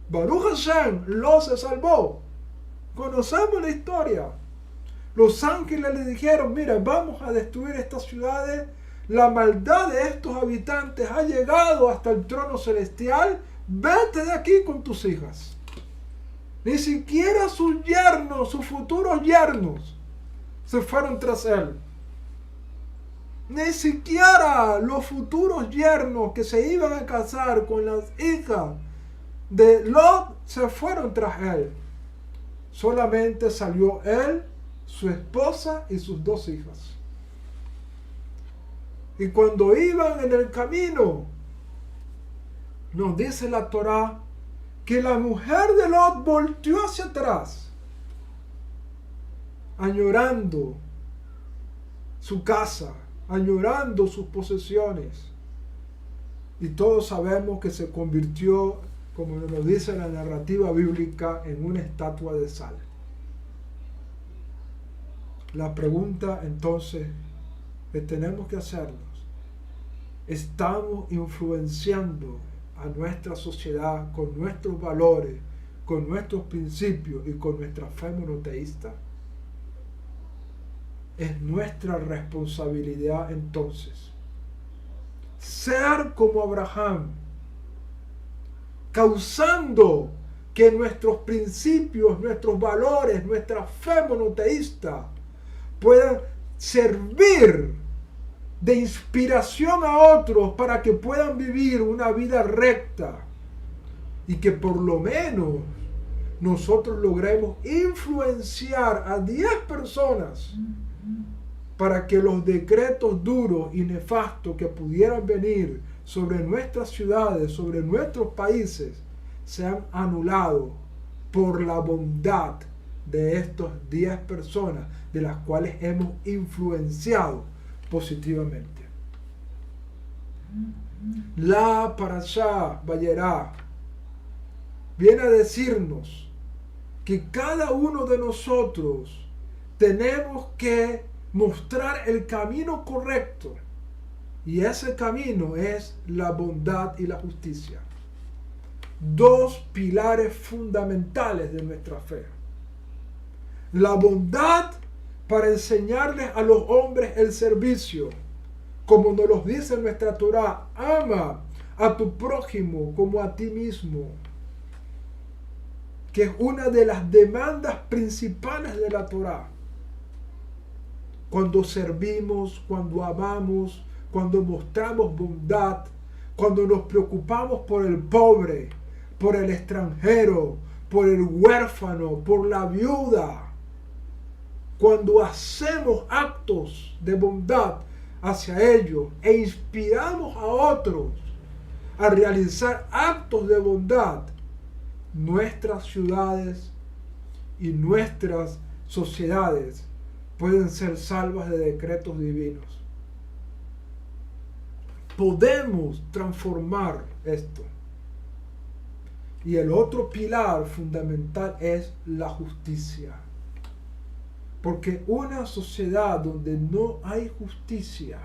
Baruch Hashem, Lot se salvó. Conocemos la historia. Los ángeles le dijeron, mira, vamos a destruir estas ciudades. La maldad de estos habitantes ha llegado hasta el trono celestial. Vete de aquí con tus hijas. Ni siquiera sus yernos, sus futuros yernos, se fueron tras él. Ni siquiera los futuros yernos que se iban a casar con las hijas de Lot se fueron tras él. Solamente salió él, su esposa y sus 2 hijas. Y cuando iban en el camino, nos dice la Torá que la mujer de Lot volteó hacia atrás, añorando su casa, añorando sus posesiones. Y todos sabemos que se convirtió, como nos dice la narrativa bíblica, en una estatua de sal. La pregunta entonces que tenemos que hacernos: ¿estamos influenciando a nuestra sociedad con nuestros valores, con nuestros principios y con nuestra fe monoteísta? Es nuestra responsabilidad entonces ser como Abraham, causando que nuestros principios, nuestros valores, nuestra fe monoteísta puedan servir de inspiración a otros para que puedan vivir una vida recta y que por lo menos nosotros logremos influenciar a 10 personas para que los decretos duros y nefastos que pudieran venir sobre nuestras ciudades, sobre nuestros países, sean anulados por la bondad de estas 10 personas de las cuales hemos influenciado positivamente. La Parashá Vayera viene a decirnos que cada uno de nosotros tenemos que mostrar el camino correcto, y ese camino es la bondad y la justicia. 2 pilares fundamentales de nuestra fe. La bondad para enseñarles a los hombres el servicio, como nos lo dice nuestra Torá: ama a tu prójimo como a ti mismo, que es una de las demandas principales de la Torá. Cuando servimos, cuando amamos, cuando mostramos bondad, cuando nos preocupamos por el pobre, por el extranjero, por el huérfano, por la viuda, cuando hacemos actos de bondad hacia ellos e inspiramos a otros a realizar actos de bondad, nuestras ciudades y nuestras sociedades pueden ser salvas de decretos divinos. Podemos transformar esto. Y el otro pilar fundamental es la justicia. Porque una sociedad donde no hay justicia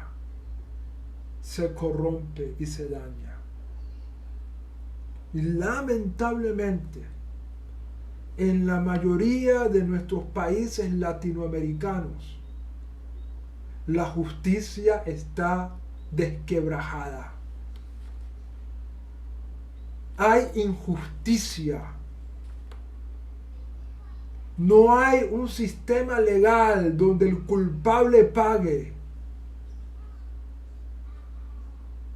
se corrompe y se daña. Y lamentablemente, en la mayoría de nuestros países latinoamericanos, la justicia está desquebrajada. Hay injusticia. No hay un sistema legal donde el culpable pague.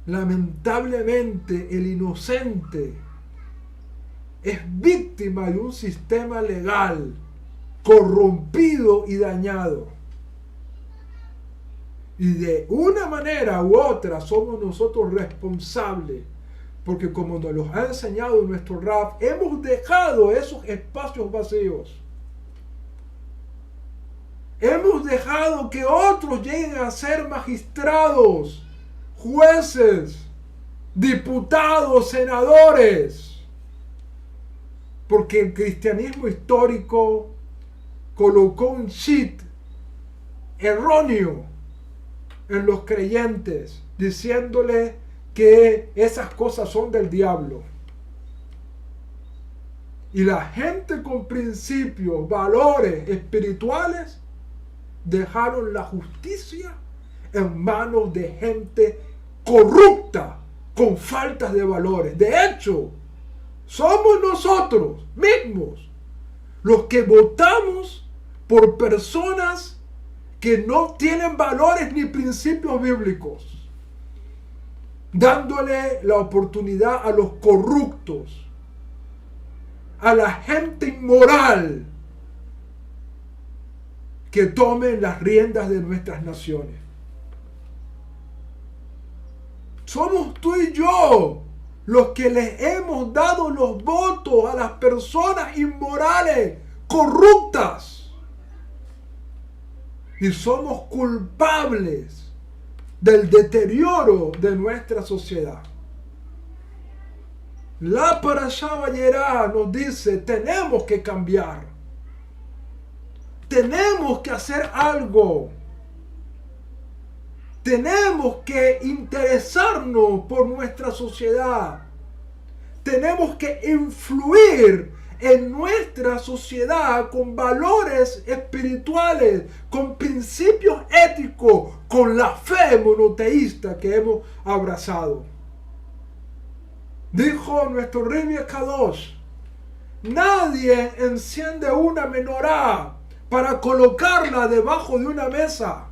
Lamentablemente, el inocente es víctima de un sistema legal corrompido y dañado. Y de una manera u otra somos nosotros responsables, porque como nos lo ha enseñado nuestro Rab, hemos dejado esos espacios vacíos. Hemos dejado que otros lleguen a ser magistrados, jueces, diputados, senadores, porque el cristianismo histórico colocó un chip erróneo en los creyentes, diciéndole que esas cosas son del diablo. Y la gente con principios, valores espirituales, dejaron la justicia en manos de gente corrupta, con faltas de valores. De hecho, somos nosotros mismos los que votamos por personas que no tienen valores ni principios bíblicos, dándole la oportunidad a los corruptos, a la gente inmoral, que tomen las riendas de nuestras naciones. Somos tú y yo los que les hemos dado los votos a las personas inmorales, corruptas. Y somos culpables del deterioro de nuestra sociedad. La Parashá Vayera nos dice, tenemos que cambiar. Tenemos que hacer algo. Tenemos que interesarnos por nuestra sociedad. Tenemos que influir en nuestra sociedad con valores espirituales, con principios éticos, con la fe monoteísta que hemos abrazado. Dijo nuestro Rebbe Kadosh, nadie enciende una menorá para colocarla debajo de una mesa,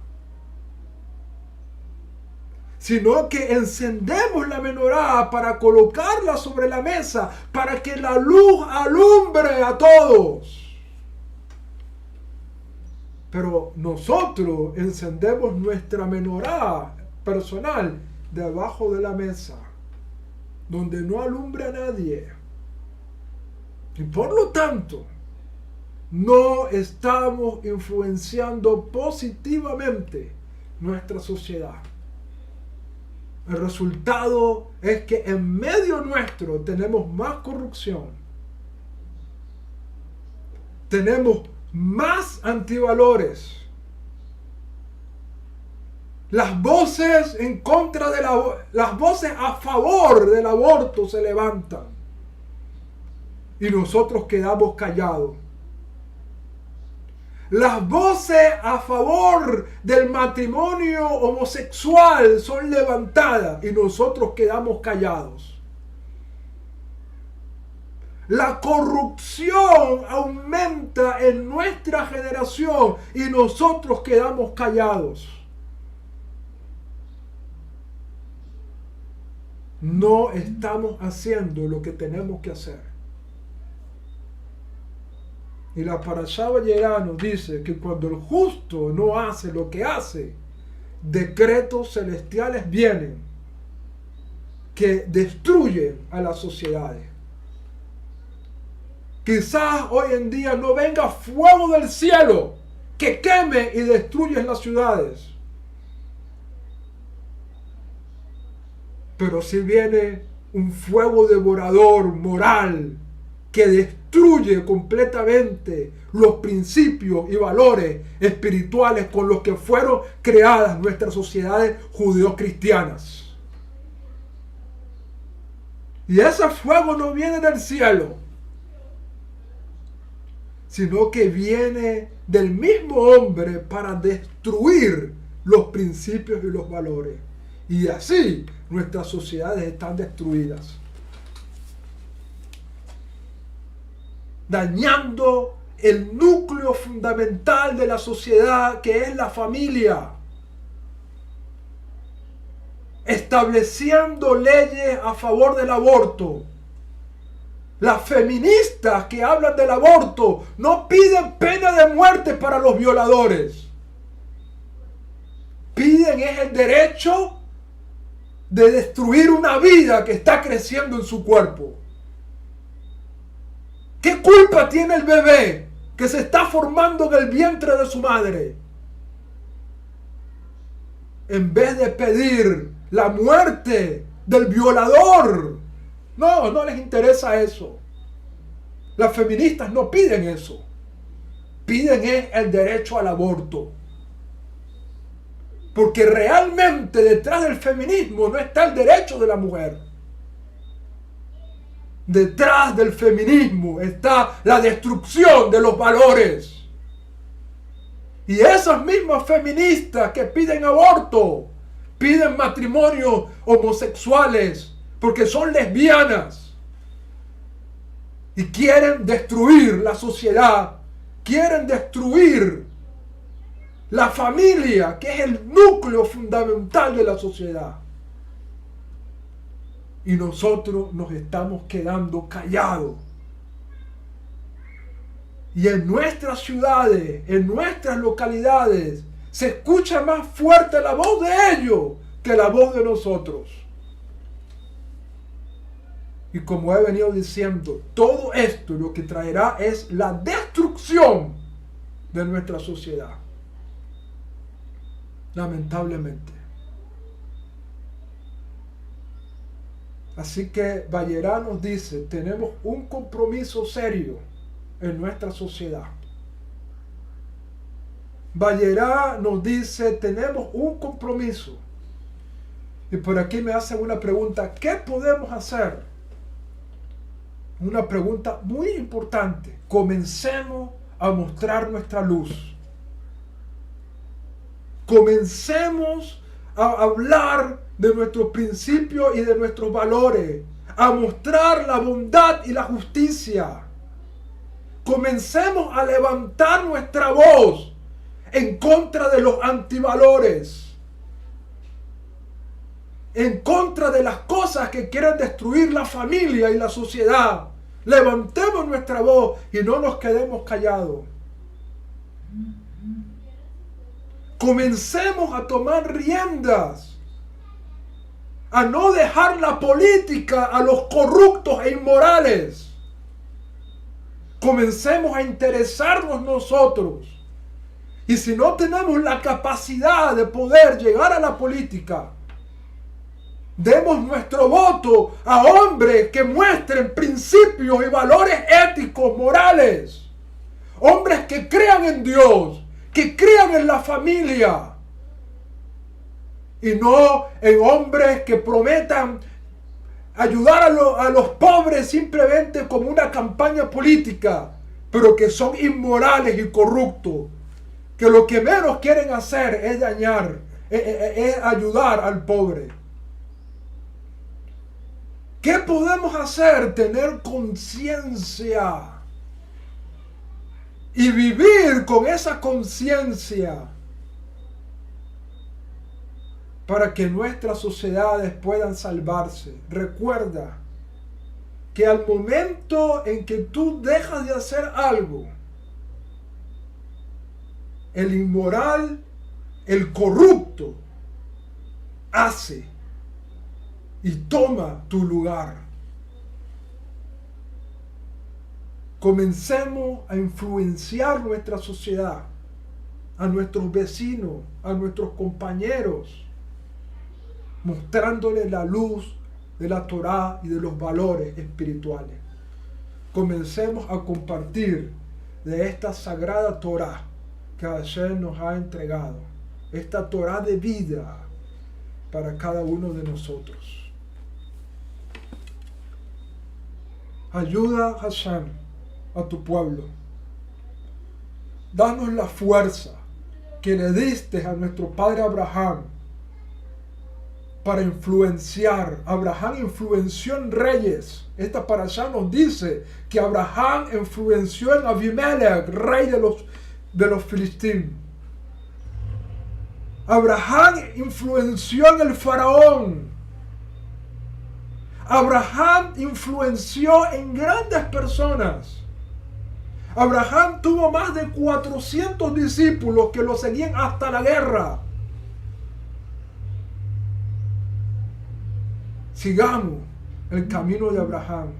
sino que encendemos la menorá para colocarla sobre la mesa, para que la luz alumbre a todos. Pero nosotros encendemos nuestra menorá personal debajo de la mesa, donde no alumbra a nadie. Y por lo tanto, no estamos influenciando positivamente nuestra sociedad. El resultado es que en medio nuestro tenemos más corrupción, tenemos más antivalores. Las voces en contra de las voces a favor del aborto se levantan y nosotros quedamos callados. Las voces a favor del matrimonio homosexual son levantadas y nosotros quedamos callados. La corrupción aumenta en nuestra generación y nosotros quedamos callados. no estamos haciendo lo que tenemos que hacer. Y la Parashá Vayera nos dice que cuando el justo no hace lo que hace, decretos celestiales vienen que destruyen a las sociedades. Quizás hoy en día no venga fuego del cielo que queme y destruya las ciudades. Pero si viene un fuego devorador moral que destruye completamente los principios y valores espirituales con los que fueron creadas nuestras sociedades judeo-cristianas. Y ese fuego no viene del cielo, sino que viene del mismo hombre para destruir los principios y los valores. Y así nuestras sociedades están destruidas, dañando el núcleo fundamental de la sociedad, que es la familia, estableciendo leyes a favor del aborto. Las feministas que hablan del aborto no piden pena de muerte para los violadores. Piden es el derecho de destruir una vida que está creciendo en su cuerpo. ¿Qué culpa tiene el bebé que se está formando en el vientre de su madre? En vez de pedir la muerte del violador, no les interesa eso. Las feministas no piden eso. Piden es el derecho al aborto. Porque realmente detrás del feminismo no está el derecho de la mujer. Detrás del feminismo está la destrucción de los valores. Y esas mismas feministas que piden aborto, piden matrimonios homosexuales porque son lesbianas y quieren destruir la sociedad, quieren destruir la familia, que es el núcleo fundamental de la sociedad. Y nosotros nos estamos quedando callados. Y en nuestras ciudades, en nuestras localidades, se escucha más fuerte la voz de ellos que la voz de nosotros. Y como he venido diciendo, todo esto lo que traerá es la destrucción de nuestra sociedad. Lamentablemente. Así que Vayera nos dice, tenemos un compromiso serio en nuestra sociedad. Vayera nos dice, tenemos un compromiso. Y por aquí me hacen una pregunta, ¿qué podemos hacer? Una pregunta muy importante. Comencemos a mostrar nuestra luz. Comencemos a hablar de nuestros principios y de nuestros valores, a mostrar la bondad y la justicia. Comencemos a levantar nuestra voz en contra de los antivalores, en contra de las cosas que quieren destruir la familia y la sociedad. Levantemos nuestra voz y no nos quedemos callados. Comencemos a tomar riendas, a no dejar la política a los corruptos e inmorales. Comencemos a interesarnos nosotros. Y si no tenemos la capacidad de poder llegar a la política, demos nuestro voto a hombres que muestren principios y valores éticos, morales. Hombres que crean en Dios, que crean en la familia. Y no en hombres que prometan ayudar a los pobres simplemente como una campaña política, pero que son inmorales y corruptos. Que lo que menos quieren hacer es dañar, es ayudar al pobre. ¿Qué podemos hacer? Tener conciencia y vivir con esa conciencia. para que nuestras sociedades puedan salvarse. Recuerda que al momento en que tú dejas de hacer algo, el inmoral, el corrupto, hace y toma tu lugar. Comencemos a influenciar nuestra sociedad, a nuestros vecinos, a nuestros compañeros, mostrándoles la luz de la Torá y de los valores espirituales. Comencemos a compartir de esta sagrada Torá que Hashem nos ha entregado, esta Torá de vida para cada uno de nosotros. Ayuda, Hashem, a tu pueblo. Danos la fuerza que le diste a nuestro padre Abraham para influenciar. Abraham influenció en reyes. Esta parashá nos dice que Abraham influenció en Abimelech, rey de los filisteos. Abraham influenció en el faraón. Abraham influenció en grandes personas. Abraham tuvo más de 400 discípulos que lo seguían hasta la guerra. Sigamos el camino de Abraham,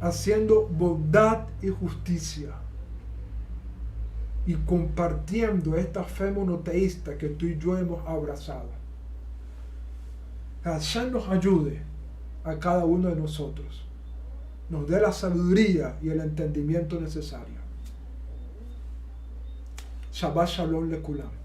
haciendo bondad y justicia y compartiendo esta fe monoteísta que tú y yo hemos abrazado. Que Hashem nos ayude a cada uno de nosotros, nos dé la sabiduría y el entendimiento necesario. Shabbat Shalom Lekulam.